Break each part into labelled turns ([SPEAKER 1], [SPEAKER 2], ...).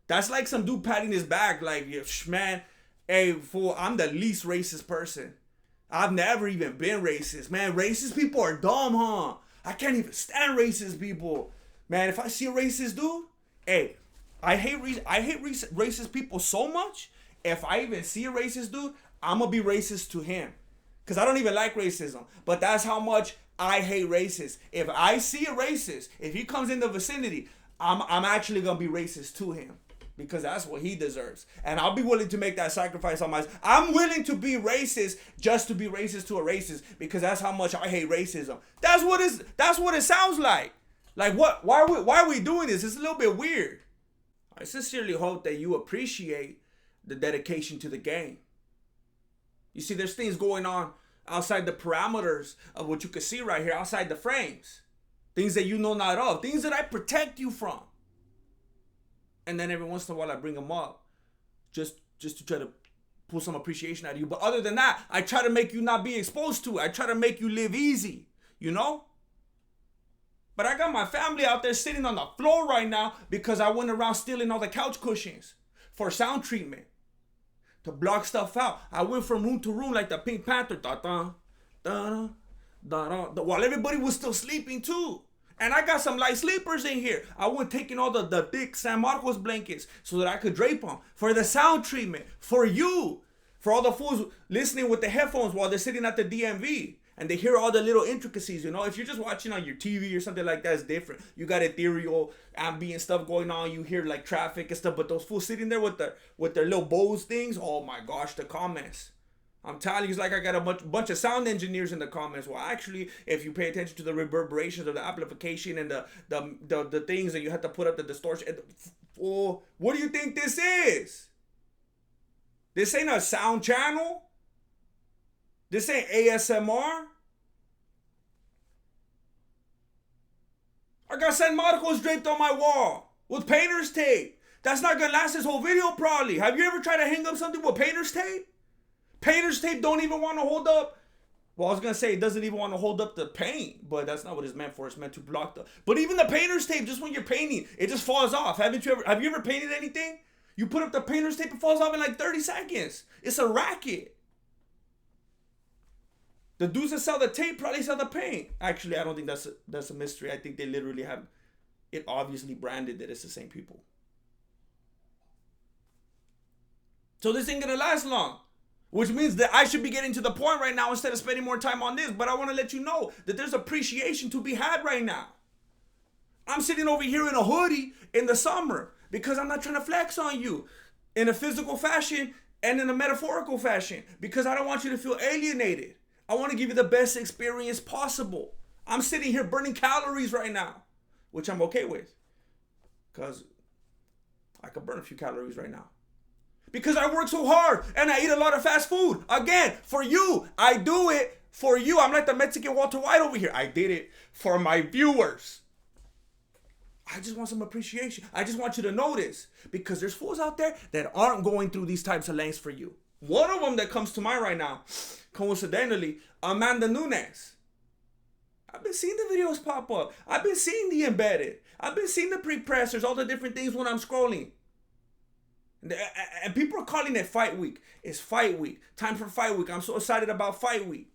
[SPEAKER 1] That's like some dude patting his back, like, man, hey, fool, I'm the least racist person. I've never even been racist. Man, racist people are dumb, huh? I can't even stand racist people. Man, if I see a racist dude, hey, I hate racist people so much. If I even see a racist dude, I'm going to be racist to him. Because I don't even like racism. But that's how much I hate racists. If I see a racist, if he comes in the vicinity, I'm actually going to be racist to him. Because that's what he deserves. And I'll be willing to make that sacrifice on myself. I'm willing to be racist just to be racist to a racist. Because that's how much I hate racism. That's what it sounds like. Like, what? Why are we doing this? It's a little bit weird. I sincerely hope that you appreciate the dedication to the game. You see, there's things going on outside the parameters of what you can see right here, outside the frames. Things that you know not of. Things that I protect you from. And then every once in a while I bring them up just to try to pull some appreciation out of you. But other than that, I try to make you not be exposed to it. I try to make you live easy, you know? But I got my family out there sitting on the floor right now because I went around stealing all the couch cushions for sound treatment to block stuff out. I went from room to room like the Pink Panther, da-da, da-da, da-da, while everybody was still sleeping too. And I got some light sleepers in here. I went taking all the thick San Marcos blankets so that I could drape them for the sound treatment, for you, for all the fools listening with the headphones while they're sitting at the DMV and they hear all the little intricacies. You know, if you're just watching on your TV or something like that, it's different. You got ethereal, ambient stuff going on. You hear like traffic and stuff. But those fools sitting there with their little Bose things, oh my gosh, the comments. I'm telling you, it's like I got a bunch of sound engineers in the comments. Well, actually, if you pay attention to the reverberations of the amplification and the things that you have to put up, the distortion. Oh, what do you think this is? This ain't a sound channel. This ain't ASMR. I got San Marcos draped on my wall with painter's tape. That's not gonna last this whole video probably. Have you ever tried to hang up something with painter's tape? Painter's tape don't even want to hold up. Well, I was going to say it doesn't even want to hold up the paint, but that's not what it's meant for. It's meant to block but even the painter's tape, just when you're painting, it just falls off. Have you ever painted anything? You put up the painter's tape, it falls off in like 30 seconds. It's a racket. The dudes that sell the tape probably sell the paint. Actually, I don't think that's a mystery. I think they literally have it obviously branded that it's the same people. So this ain't going to last long. Which means that I should be getting to the point right now instead of spending more time on this. But I want to let you know that there's appreciation to be had right now. I'm sitting over here in a hoodie in the summer because I'm not trying to flex on you in a physical fashion and in a metaphorical fashion because I don't want you to feel alienated. I want to give you the best experience possible. I'm sitting here burning calories right now, which I'm okay with because I could burn a few calories right now. Because I work so hard and I eat a lot of fast food. Again, for you. I do it for you. I'm like the Mexican Walter White over here. I did it for my viewers. I just want some appreciation. I just want you to notice. Because there's fools out there that aren't going through these types of lengths for you. One of them that comes to mind right now, coincidentally, Amanda Nunes. I've been seeing the videos pop up. I've been seeing the embedded. I've been seeing the pre-pressers, all the different things when I'm scrolling. And people are calling it fight week. It's fight week. Time for fight week. I'm so excited about fight week.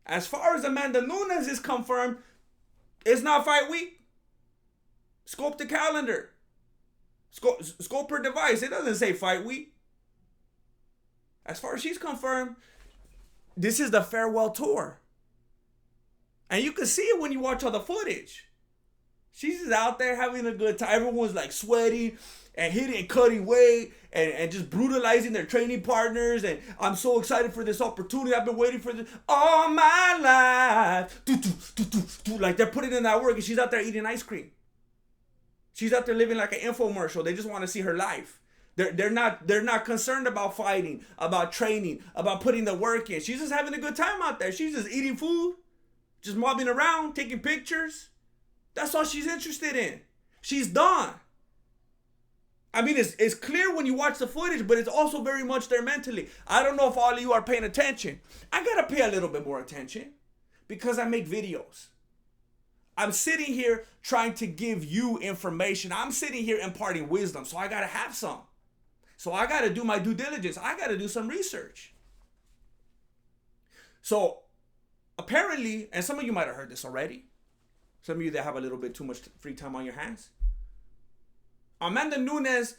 [SPEAKER 1] As far as Amanda Nunes is confirmed, it's not fight week. Scope the calendar. Scope her device. It doesn't say fight week. As far as she's confirmed, this is the farewell tour. And you can see it when you watch all the footage. She's just out there having a good time. Everyone's like sweaty and hitting and cutting weight and just brutalizing their training partners. And I'm so excited for this opportunity. I've been waiting for this all my life. Like they're putting in that work and she's out there eating ice cream. She's out there living like an infomercial. They just want to see her life. They're not concerned about fighting, about training, about putting the work in. She's just having a good time out there. She's just eating food, just mobbing around, taking pictures. That's all she's interested in. She's done. I mean, it's clear when you watch the footage, but it's also very much there mentally. I don't know if all of you are paying attention. I gotta pay a little bit more attention because I make videos. I'm sitting here trying to give you information. I'm sitting here imparting wisdom. So I got to have some. So I got to do my due diligence. I got to do some research. So apparently, and some of you might have heard this already. Some of you that have a little bit too much free time on your hands. Amanda Nunes.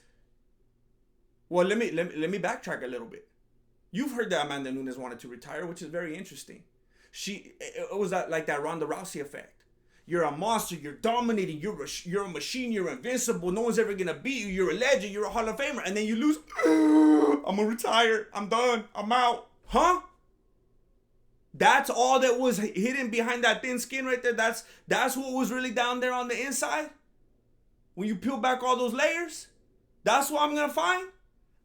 [SPEAKER 1] Well, let me backtrack a little bit. You've heard that Amanda Nunes wanted to retire, which is very interesting. It was like that Ronda Rousey effect. You're a monster. You're dominating. You're a machine. You're invincible. No one's ever gonna beat you. You're a legend. You're a Hall of Famer. And then you lose. I'm gonna retire. I'm done. I'm out. Huh? That's all that was hidden behind that thin skin right there. That's what was really down there on the inside. When you peel back all those layers, that's what I'm gonna find.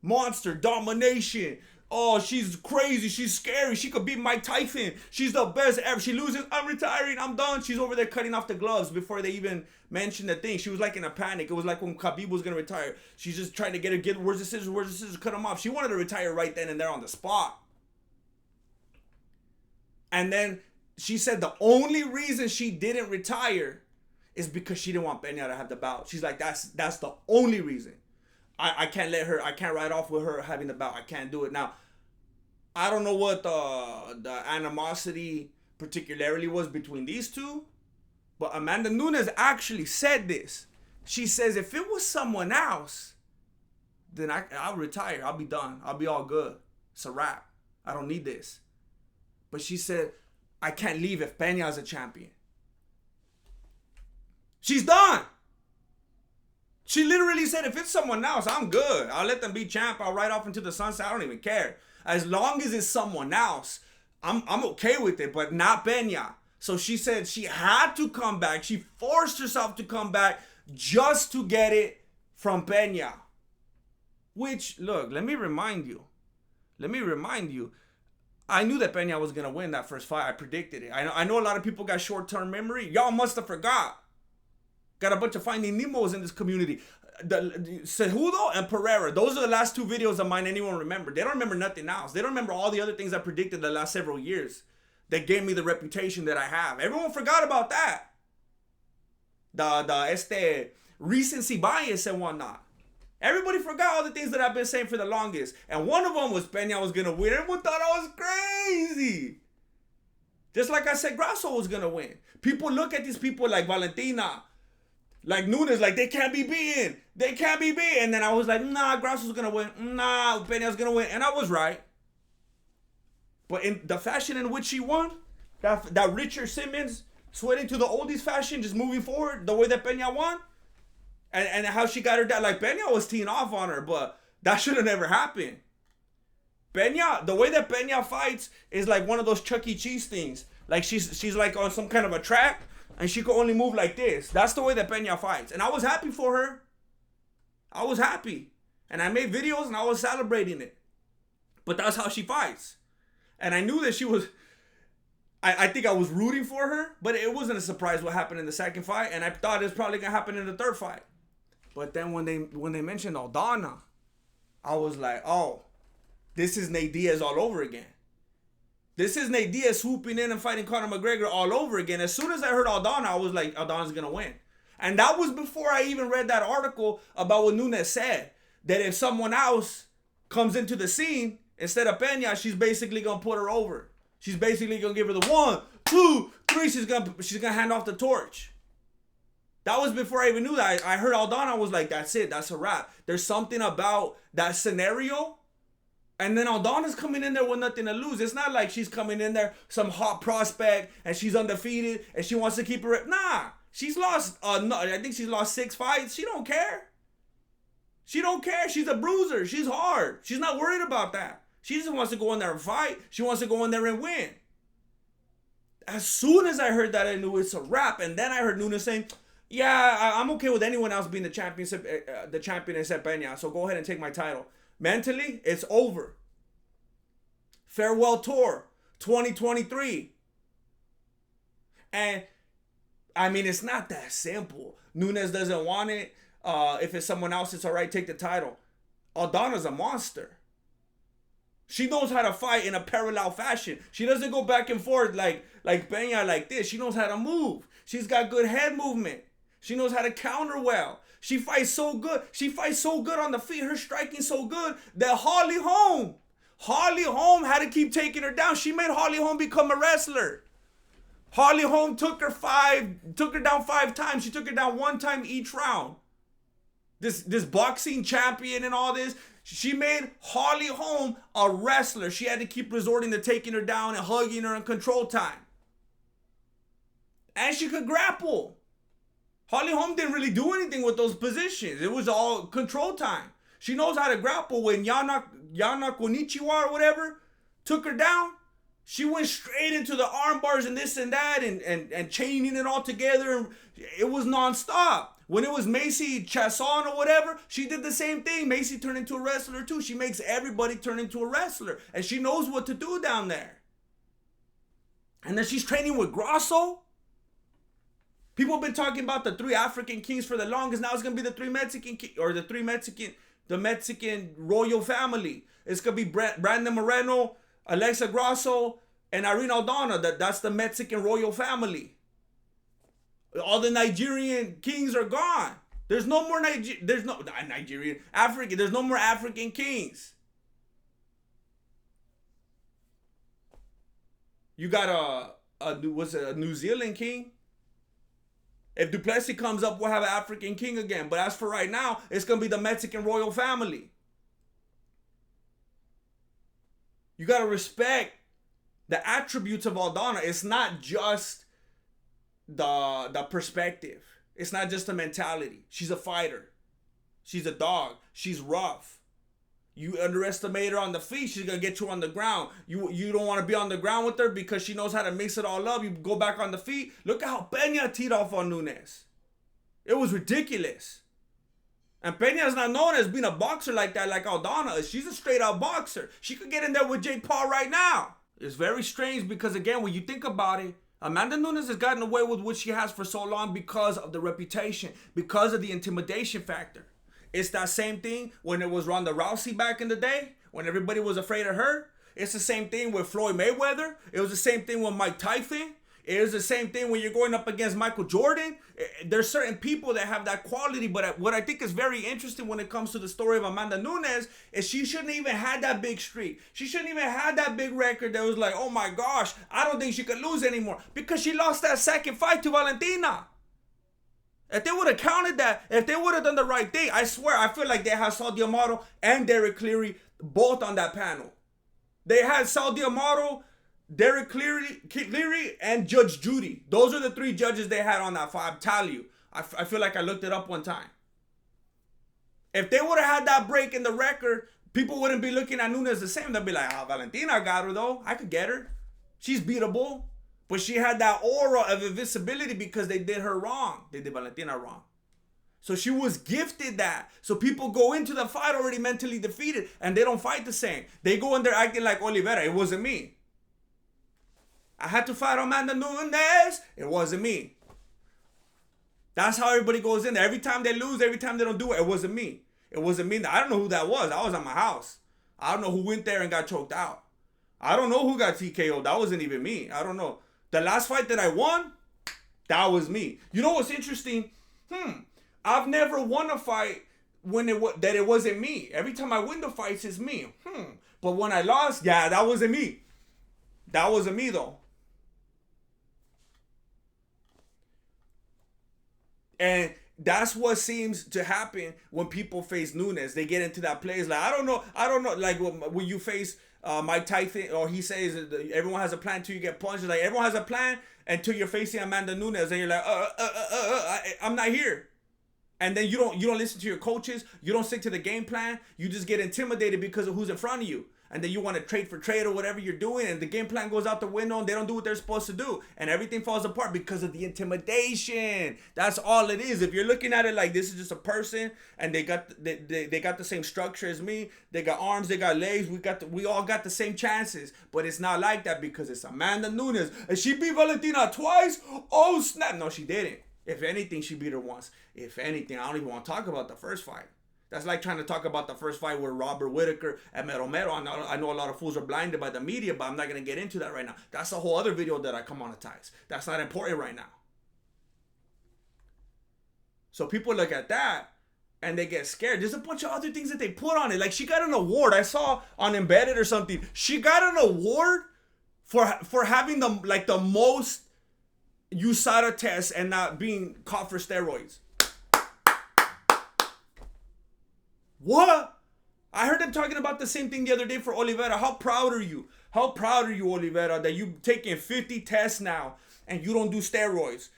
[SPEAKER 1] Monster, domination. Oh, she's crazy. She's scary. She could beat Mike Tyson. She's the best ever. She loses. I'm retiring. I'm done. She's over there cutting off the gloves before they even mentioned the thing. She was like in a panic. It was like when Khabib was going to retire. She's just trying to get where's the scissors? Where's the scissors? Cut them off. She wanted to retire right then and there on the spot. And then she said the only reason she didn't retire is because she didn't want Peña to have the bout. She's like, that's the only reason. I can't ride off with her having the bout. I can't do it. Now, I don't know what the animosity particularly was between these two, but Amanda Nunes actually said this. She says, if it was someone else, then I'll retire. I'll be done. I'll be all good. It's a wrap. I don't need this. But she said, I can't leave if Peña is a champion. She's done. She literally said, if it's someone else, I'm good. I'll let them be champ. I'll ride off into the sunset. I don't even care. As long as it's someone else, I'm okay with it, but not Peña. So she said she had to come back. She forced herself to come back just to get it from Peña. Which, look, let me remind you. I knew that Peña was going to win that first fight. I predicted it. I know a lot of people got short-term memory. Y'all must have forgot. Got a bunch of Finding Nemos in this community. Cejudo and Pereira. Those are the last two videos of mine anyone remember. They don't remember nothing else. They don't remember all the other things I predicted the last several years that gave me the reputation that I have. Everyone forgot about that. The recency bias and whatnot. Everybody forgot all the things that I've been saying for the longest. And one of them was Peña was going to win. Everyone thought I was crazy. Just like I said, Grasso was going to win. People look at these people like Valentina, like Nunes, like they can't be beaten. They can't be beaten. And then I was like, nah, Grasso's going to win. Nah, Peña's going to win. And I was right. But in the fashion in which she won, that Richard Simmons sweating to the oldies fashion, just moving forward, the way that Peña won, and how she got her down. Like, Peña was teeing off on her, but that should have never happened. Peña, the way that Peña fights is like one of those Chuck E. Cheese things. Like, she's like on some kind of a track, and she could only move like this. That's the way that Peña fights. And I was happy for her. I was happy. And I made videos, and I was celebrating it. But that's how she fights. And I knew that she was... I think I was rooting for her, but it wasn't a surprise what happened in the second fight, and I thought it was probably going to happen in the third fight. But then when they mentioned Aldana, I was like, oh, this is Nate Diaz all over again. This is Nate Diaz swooping in and fighting Conor McGregor all over again. As soon as I heard Aldana, I was like, Aldana's going to win. And that was before I even read that article about what Nunes said, that if someone else comes into the scene, instead of Peña, she's basically going to put her over. She's basically going to give her the 1, 2, 3. She's gonna hand off the torch. That was before I even knew that. I heard Aldana, I was like, that's it. That's a wrap. There's something about that scenario. And then Aldana's coming in there with nothing to lose. It's not like she's coming in there, some hot prospect, and she's undefeated, and she wants to keep her... Nah. She's lost... no, I think she's lost 6 fights. She don't care. She don't care. She's a bruiser. She's hard. She's not worried about that. She just wants to go in there and fight. She wants to go in there and win. As soon as I heard that, I knew it's a wrap. And then I heard Nunes saying, yeah, I'm okay with anyone else being the champion except Peña. So go ahead and take my title. Mentally, it's over. Farewell tour 2023. And, I mean, it's not that simple. Nunes doesn't want it. If it's someone else, it's all right, take the title. Aldana's a monster. She knows how to fight in a parallel fashion. She doesn't go back and forth like Peña like this. She knows how to move. She's got good head movement. She knows how to counter well. She fights so good. She fights so good on the feet. Her striking so good that Holly Holm had to keep taking her down. She made Holly Holm become a wrestler. Holly Holm took her down 5 times. She took her down 1 time each round. This boxing champion and all this. She made Holly Holm a wrestler. She had to keep resorting to taking her down and hugging her in control time. And she could grapple. Holly Holm didn't really do anything with those positions. It was all control time. She knows how to grapple. When Yana Konichiwa or whatever took her down, she went straight into the arm bars and this and that and chaining it all together. It was nonstop. When it was Macy Chasson or whatever, she did the same thing. Macy turned into a wrestler too. She makes everybody turn into a wrestler. And she knows what to do down there. And then she's training with Grosso. People have been talking about the 3 African kings for the longest. Now it's going to be the 3 Mexican or the Mexican royal family. It's going to be Brandon Moreno, Alexa Grosso, and Irene Aldana. That's the Mexican royal family. All the Nigerian kings are gone. There's no more African. There's no more African kings. You got a New Zealand king. If Duplessis comes up, we'll have an African king again. But as for right now, it's going to be the Mexican royal family. You got to respect the attributes of Aldana. It's not just the perspective. It's not just the mentality. She's a fighter. She's a dog. She's rough. You underestimate her on the feet, she's going to get you on the ground. You don't want to be on the ground with her because she knows how to mix it all up. You go back on the feet. Look at how Peña teed off on Nunes. It was ridiculous. And Peña is not known as being a boxer like that, like Aldana is. She's a straight out boxer. She could get in there with Jake Paul right now. It's very strange because, again, when you think about it, Amanda Nunes has gotten away with what she has for so long because of the reputation, because of the intimidation factor. It's that same thing when it was Ronda Rousey back in the day, when everybody was afraid of her. It's the same thing with Floyd Mayweather. It was the same thing with Mike Tyson. It was the same thing when you're going up against Michael Jordan. There's certain people that have that quality, but what I think is very interesting when it comes to the story of Amanda Nunes is she shouldn't even had that big streak. She shouldn't even had that big record that was like, oh my gosh, I don't think she could lose anymore, because she lost that second fight to Valentina. If they would have counted that, if they would have done the right thing, I swear, I feel like they had Saul D'Amato and Derek Cleary both on that panel. They had Saul D'Amato, Derek Cleary, and Judge Judy. Those are the 3 judges they had on that fight. I'm telling you. I feel like I looked it up one time. If they would have had that break in the record, people wouldn't be looking at Nunes the same. They'd be like, Valentina got her though. I could get her. She's beatable. But she had that aura of invisibility because they did her wrong. They did Valentina wrong. So she was gifted that. So people go into the fight already mentally defeated and they don't fight the same. They go in there acting like Oliveira. It wasn't me. I had to fight Amanda Nunes. It wasn't me. That's how everybody goes in there. Every time they lose, every time they don't do it, it wasn't me. It wasn't me. I don't know who that was. I was at my house. I don't know who went there and got choked out. I don't know who got TKO'd. That wasn't even me. I don't know. The last fight that I won, that was me. You know what's interesting? I've never won a fight when it wasn't me. Every time I win the fights, it's me. But when I lost, yeah, that wasn't me. That wasn't me though. And that's what seems to happen when people face Nunes. They get into that place like, I don't know. Like when you face Mike Tyson, or he says everyone has a plan until you get punched. Like everyone has a plan until you're facing Amanda Nunes, and you're like, I'm not here. And then you don't listen to your coaches. You don't stick to the game plan. You just get intimidated because of who's in front of you. And then you want to trade for trade or whatever you're doing, and the game plan goes out the window and they don't do what they're supposed to do. And everything falls apart because of the intimidation. That's all it is. If you're looking at it like this is just a person and they got the same structure as me, they got arms, they got legs, we all got the same chances. But it's not like that because it's Amanda Nunes. And she beat Valentina twice? Oh snap. No, she didn't. If anything, she beat her once. If anything, I don't even want to talk about the first fight. That's like trying to talk about the first fight with Robert Whittaker and Mero. I know a lot of fools are blinded by the media, but I'm not going to get into that right now. That's a whole other video that I come monetize. That's not important right now. So people look at that and they get scared. There's a bunch of other things that they put on it. Like she got an award. I saw on Embedded or something. She got an award for having the most USADA tests and not being caught for steroids. What? I heard them talking about the same thing the other day for Oliveira. How proud are you? How proud are you, Oliveira, that you've taken 50 tests now and you don't do steroids?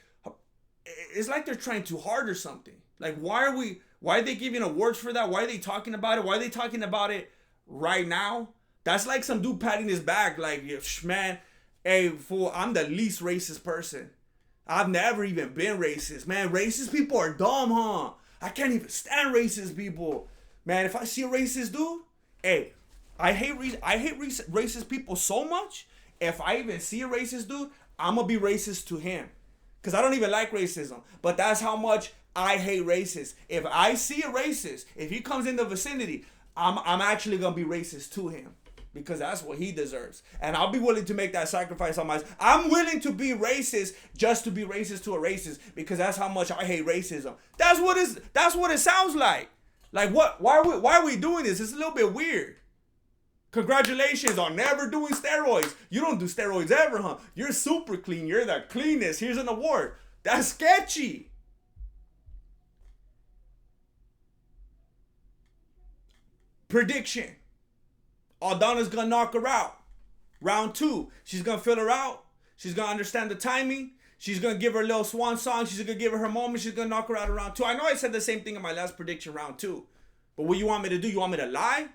[SPEAKER 1] It's like they're trying too hard or something. Like, why are they giving awards for that? Why are they talking about it? Why are they talking about it right now? That's like some dude patting his back like, man, hey, fool, I'm the least racist person. I've never even been racist. Man, racist people are dumb, huh? I can't even stand racist people. Man, if I see a racist dude, hey, I hate racist people so much. If I even see a racist dude, I'm going to be racist to him. Because I don't even like racism. But that's how much I hate racists. If I see a racist, if he comes in the vicinity, I'm actually going to be racist to him. Because that's what he deserves. And I'll be willing to make that sacrifice on myself. I'm willing to be racist just to be racist to a racist. Because that's how much I hate racism. That's what it sounds like. Like what? Why are we doing this? It's a little bit weird. Congratulations on never doing steroids. You don't do steroids ever, huh? You're super clean. You're the cleanest. Here's an award. That's sketchy. Prediction. Aldana's gonna knock her out. Round 2. She's gonna fill her out. She's gonna understand the timing. She's gonna give her a little swan song. She's gonna give her her moment. She's gonna knock her out in round 2. I know I said the same thing in my last prediction, round 2. But what you want me to do? You want me to lie?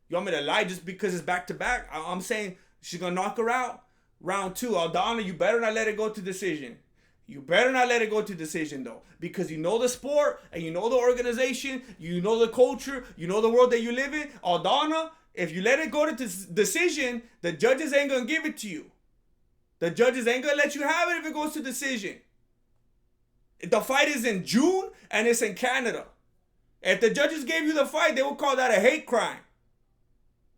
[SPEAKER 1] You want me to lie just because it's back to back? I'm saying she's gonna knock her out. Round 2. Aldana, you better not let it go to decision. You better not let it go to decision though. Because you know the sport and you know the organization. You know the culture. You know the world that you live in. Aldana, if you let it go to decision, the judges ain't gonna give it to you. The judges ain't gonna let you have it if it goes to decision. The fight is in June and it's in Canada. If the judges gave you the fight, they will call that a hate crime.